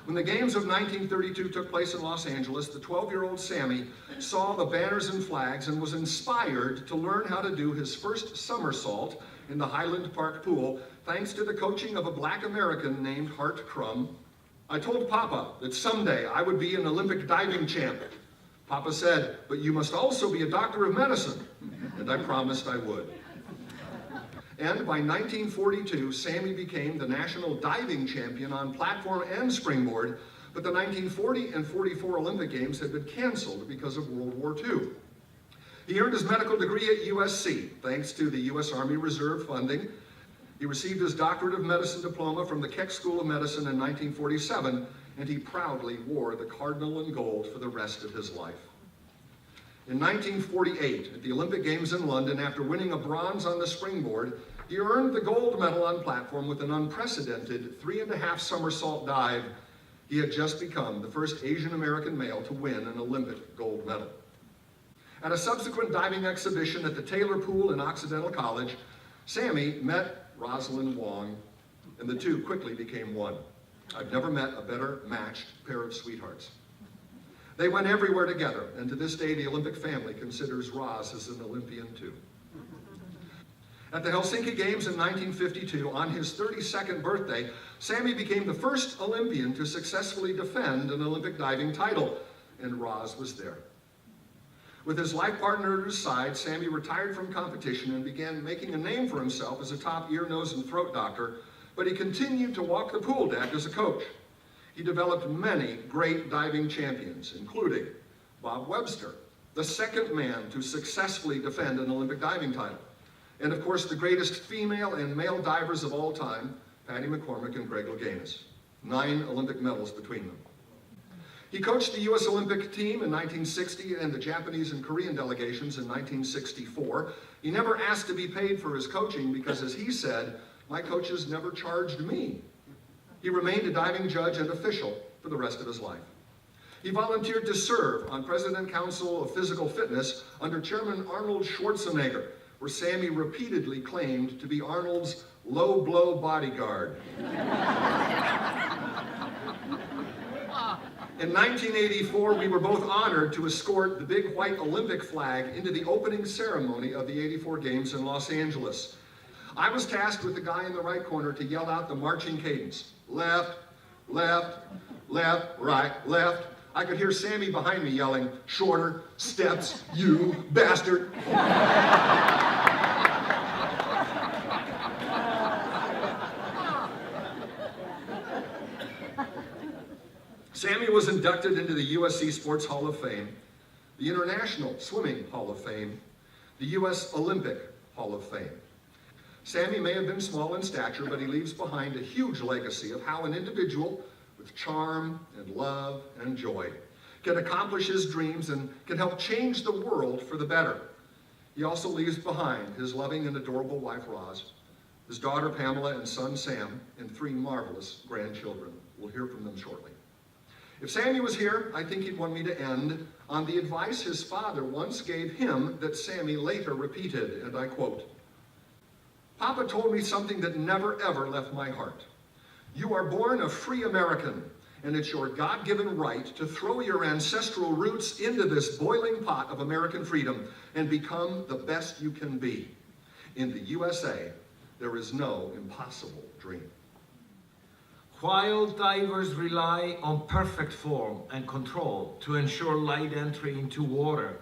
When the games of 1932 took place in Los Angeles, the 12-year-old Sammy saw the banners and flags and was inspired to learn how to do his first somersault in the Highland Park pool, thanks to the coaching of a black American named Hart Crum. I told Papa that someday I would be an Olympic diving champ. Papa said, but you must also be a doctor of medicine, and I promised I would. And by 1942, Sammy became the national diving champion on platform and springboard, but the 1940 and 44 Olympic Games had been canceled because of World War II. He earned his medical degree at USC, thanks to the U.S. Army Reserve funding. He received his doctorate of medicine diploma from the Keck School of Medicine in 1947, and he proudly wore the cardinal and gold for the rest of his life. In 1948, at the Olympic Games in London, after winning a bronze on the springboard, he earned the gold medal on platform with an unprecedented 3.5 somersault dive. He had just become the first Asian American male to win an Olympic gold medal. At a subsequent diving exhibition at the Taylor Pool in Occidental College, Sammy met Rosalind Wong, and the two quickly became one. I've never met a better matched pair of sweethearts. They went everywhere together, and to this day the Olympic family considers Roz as an Olympian too. At the Helsinki Games in 1952, on his 32nd birthday, Sammy became the first Olympian to successfully defend an Olympic diving title, and Roz was there. With his life partner at his side, Sammy retired from competition and began making a name for himself as a top ear, nose, and throat doctor, but he continued to walk the pool deck as a coach. He developed many great diving champions, including Bob Webster, the second man to successfully defend an Olympic diving title, and of course the greatest female and male divers of all time, Patty McCormick and Greg Louganis, 9 Olympic medals between them. He coached the U.S. Olympic team in 1960 and the Japanese and Korean delegations in 1964. He never asked to be paid for his coaching because, as he said, my coaches never charged me. He remained a diving judge and official for the rest of his life. He volunteered to serve on President Council of Physical Fitness under Chairman Arnold Schwarzenegger, where Sammy repeatedly claimed to be Arnold's low-blow bodyguard. In 1984, we were both honored to escort the big white Olympic flag into the opening ceremony of the '84 Games in Los Angeles. I was tasked with the guy in the right corner to yell out the marching cadence. Left, left, left, right, left. I could hear Sammy behind me yelling, shorter, steps, you bastard. Sammy was inducted into the USC Sports Hall of Fame, the International Swimming Hall of Fame, the US Olympic Hall of Fame. Sammy may have been small in stature, but he leaves behind a huge legacy of how an individual with charm and love and joy can accomplish his dreams and can help change the world for the better. He also leaves behind his loving and adorable wife, Roz, his daughter, Pamela, and son, Sam, and 3 marvelous grandchildren. We'll hear from them shortly. If Sammy was here, I think he'd want me to end on the advice his father once gave him that Sammy later repeated, and I quote, "Papa told me something that never ever left my heart. You are born a free American, and it's your God-given right to throw your ancestral roots into this boiling pot of American freedom and become the best you can be. In the USA, there is no impossible dream." While divers rely on perfect form and control to ensure light entry into water,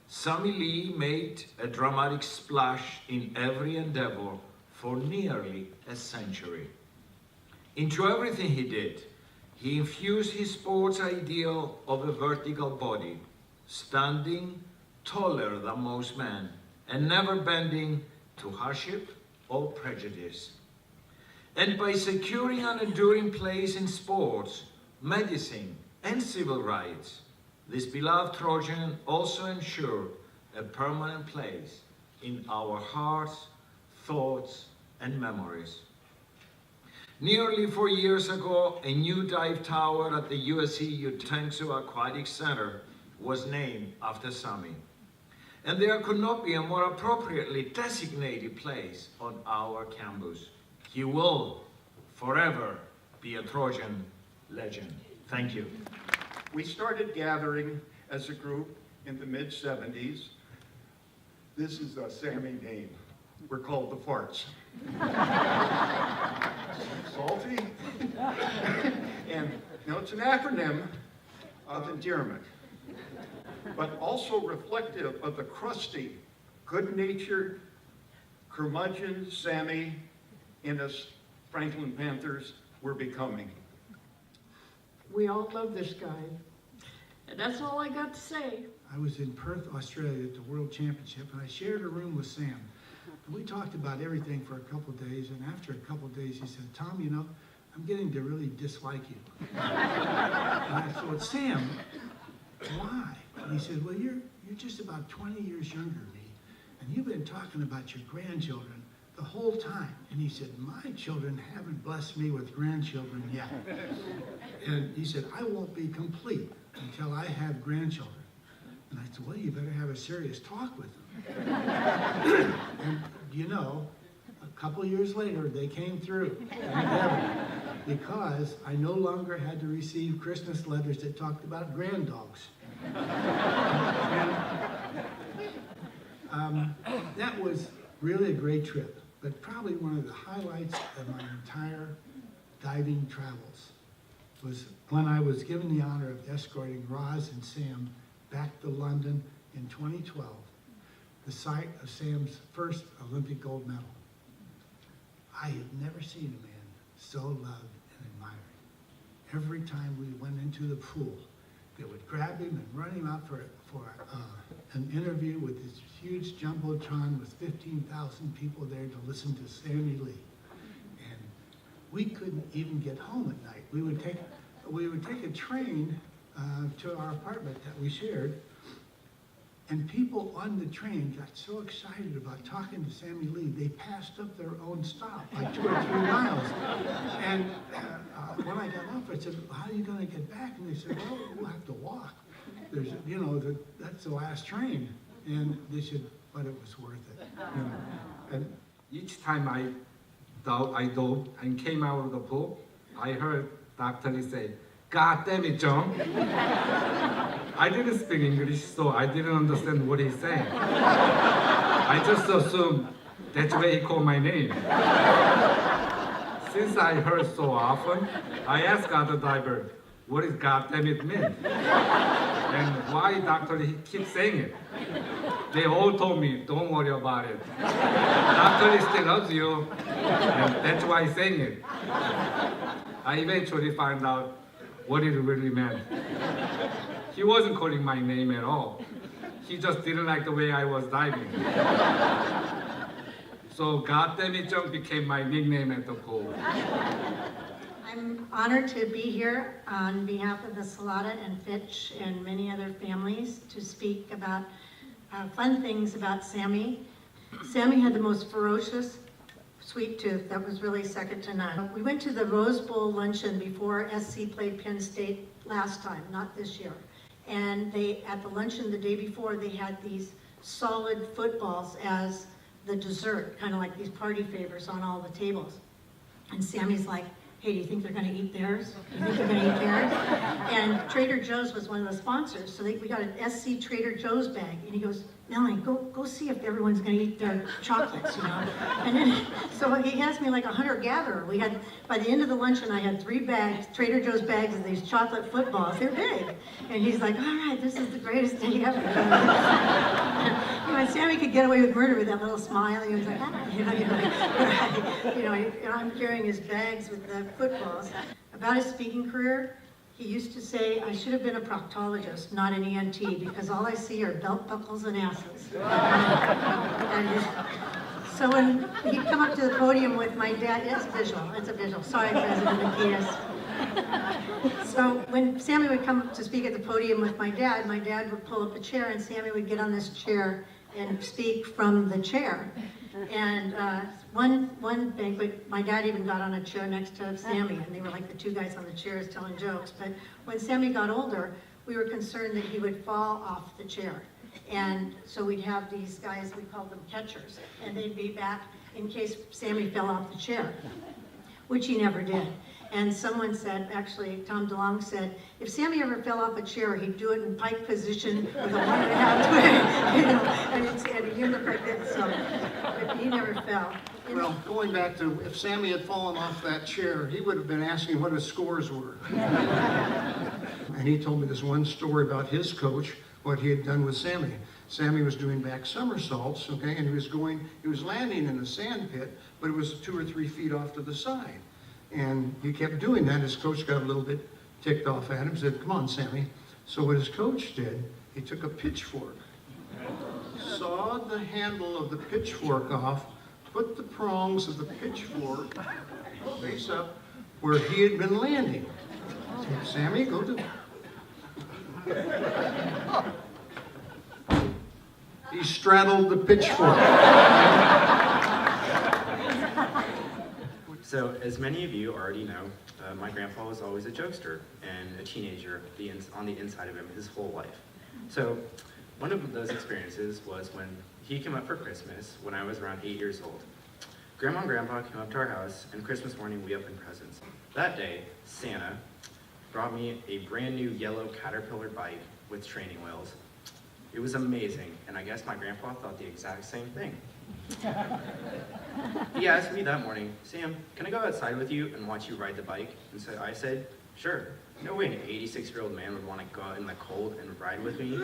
Sammy Lee made a dramatic splash in every endeavor for nearly a century. Into everything he did, he infused his sports ideal of a vertical body, standing taller than most men and never bending to hardship or prejudice. And by securing an enduring place in sports, medicine, and civil rights, this beloved Trojan also ensured a permanent place in our hearts, thoughts, and memories. Nearly 4 years ago, a new dive tower at the USC Utengso Aquatic Center was named after Sammy. And there could not be a more appropriately designated place on our campus. He will forever be a Trojan legend. Thank you. We started gathering as a group in the mid-70s. This is a Sammy name. We're called the Farts. Salty. And now it's an acronym of endearment, but also reflective of the crusty, good-natured, curmudgeon Sammy and us Franklin Panthers were becoming. We all love this guy. And that's all I got to say. I was in Perth, Australia at the World Championship, and I shared a room with Sam. And we talked about everything for a couple of days, and after a couple of days he said, Tom, you know, I'm getting to really dislike you. And I thought, Sam, why? And he said, well, you're just about 20 years younger than me, and you've been talking about your grandchildren the whole time. And he said, my children haven't blessed me with grandchildren yet. And he said, I won't be complete until I have grandchildren. And I said, well, you better have a serious talk with them. And you know, a couple years later, they came through in heaven, because I no longer had to receive Christmas letters that talked about granddogs. And, that was really a great trip, but probably one of the highlights of my entire diving travels was when I was given the honor of escorting Roz and Sam back to London in 2012, the site of Sam's first Olympic gold medal. I had never seen a man so loved and admired. Every time we went into the pool, they would grab him and run him out for an interview with this huge jumbotron with 15,000 people there to listen to Sammy Lee. And we couldn't even get home at night. We would take a train to our apartment that we shared, and people on the train got so excited about talking to Sammy Lee, they passed up their own stop, like 2 or 3 miles. And when I got off, I said, how are you going to get back? And they said, well, we'll have to walk. There's, you know, that's the last train. And they said, but it was worth it. You know? And each time I dove and came out of the pool, I heard Dr. Lee say, God damn it, John. I didn't speak English, so I didn't understand what he's saying. I just assumed that's why he called my name. Since I heard so often, I asked other diver, what does God damn it mean? And why Dr. Lee keeps saying it? They all told me, don't worry about it. Dr. Lee still loves you, and that's why he's saying it. I eventually found out what it really meant. He wasn't calling my name at all. He just didn't like the way I was diving. So God damn it, John became my nickname at the pool. I'm honored to be here on behalf of the Salada and Fitch and many other families to speak about fun things about Sammy. Sammy had the most ferocious sweet tooth that was really second to none. We went to the Rose Bowl luncheon before SC played Penn State last time, not this year. And at the luncheon the day before, they had these solid footballs as the dessert, kind of like these party favors on all the tables. And Sammy's like, hey, do you think they're going to eat theirs? Do you think they're going to eat theirs? And Trader Joe's was one of the sponsors, so we got an SC Trader Joe's bag. And he goes, Melanie, go see if everyone's going to eat their chocolates, you know? And then, so he has me like a hunter-gatherer. We had, by the end of the luncheon, I had 3 bags, Trader Joe's bags of these chocolate footballs. They're big. And he's like, all right, this is the greatest day ever. You know, Sammy could get away with murder with that little smile. He was like, ah, you know, and I'm carrying his bags with the footballs. About his speaking career, he used to say, I should have been a proctologist, not an ENT, because all I see are belt buckles and asses. So when he'd come up to the podium with my dad, it's a visual, sorry, President NIKIAS. So when Sammy would come up to speak at the podium with my dad would pull up a chair and Sammy would get on this chair and speak from the chair. And one banquet, my dad even got on a chair next to Sammy, and they were like the 2 guys on the chairs telling jokes. But when Sammy got older, we were concerned that he would fall off the chair. And so we'd have these guys, we called them catchers, and they'd be back in case Sammy fell off the chair, which he never did. And someone said, actually, Tom DeLong said, if Sammy ever fell off a chair, he'd do it in pike position with a 1.5 twin, you know, and he'd look like this, so, but he never fell. Well, going back to if Sammy had fallen off that chair, he would have been asking what his scores were. And he told me this one story about his coach, what he had done with Sammy. Sammy was doing back somersaults, okay, and he was landing in a sand pit, but it was 2 or 3 feet off to the side. And he kept doing that. His coach got a little bit ticked off at him, said, come on, Sammy. So what his coach did, he took a pitchfork, sawed the handle of the pitchfork off, put the prongs of the pitchfork face up where he had been landing. Said, Sammy, go to... He straddled the pitchfork. So, as many of you already know, my grandpa was always a jokester and a teenager on the inside of him his whole life. So, one of those experiences was when he came up for Christmas when I was around 8 years old. Grandma and Grandpa came up to our house, and Christmas morning we opened presents. That day, Santa brought me a brand new yellow Caterpillar bike with training wheels. It was amazing, and I guess my grandpa thought the exact same thing. He asked me that morning, Sam, can I go outside with you and watch you ride the bike? And so I said, sure. No way an 86-year-old man would want to go out in the cold and ride with me.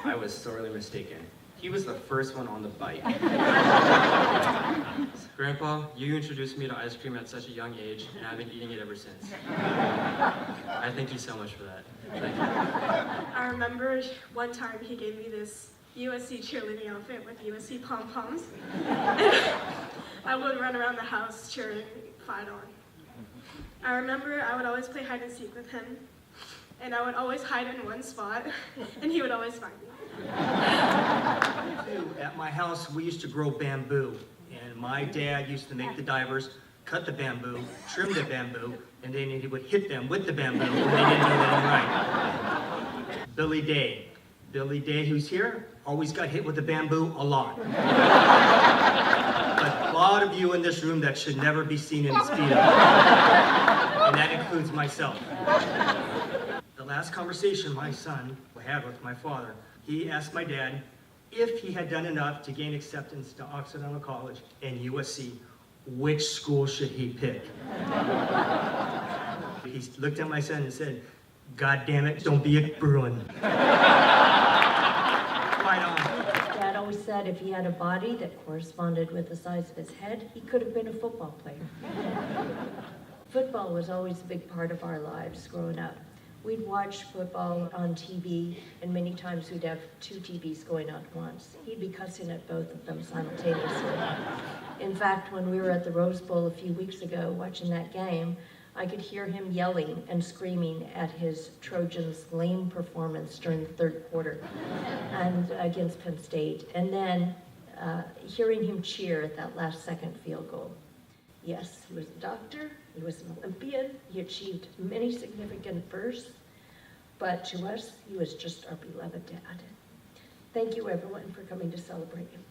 I was sorely mistaken. He was the first one on the bike. Grandpa, you introduced me to ice cream at such a young age, and I've been eating it ever since. I thank you so much for that. Thank you. I remember one time he gave me this USC cheerleading outfit with USC pom-poms. I would run around the house cheering, fight on. I remember I would always play hide and seek with him, and I would always hide in one spot, and he would always find me. At my house, we used to grow bamboo, and my dad used to make the divers cut the bamboo, trim the bamboo, and then he would hit them with the bamboo when they didn't know that right. Billy Day, who's here, always got hit with the bamboo a lot. But a lot of you in this room that should never be seen in a Speedo, and that includes myself. The last conversation my son had with my father, he asked my dad if he had done enough to gain acceptance to Occidental College and USC, which school should he pick? He looked at my son and said, God damn it, don't be a Bruin. Right on. Dad always said if he had a body that corresponded with the size of his head, he could have been a football player. Football was always a big part of our lives growing up. We'd watch football on TV, and many times we'd have 2 TVs going on at once. He'd be cussing at both of them simultaneously. In fact, when we were at the Rose Bowl a few weeks ago watching that game, I could hear him yelling and screaming at his Trojans' lame performance during the 3rd quarter and against Penn State, and then hearing him cheer at that last-second field goal. Yes, he was a doctor, he was an Olympian, he achieved many significant firsts, but to us, he was just our beloved dad. Thank you, everyone, for coming to celebrate him.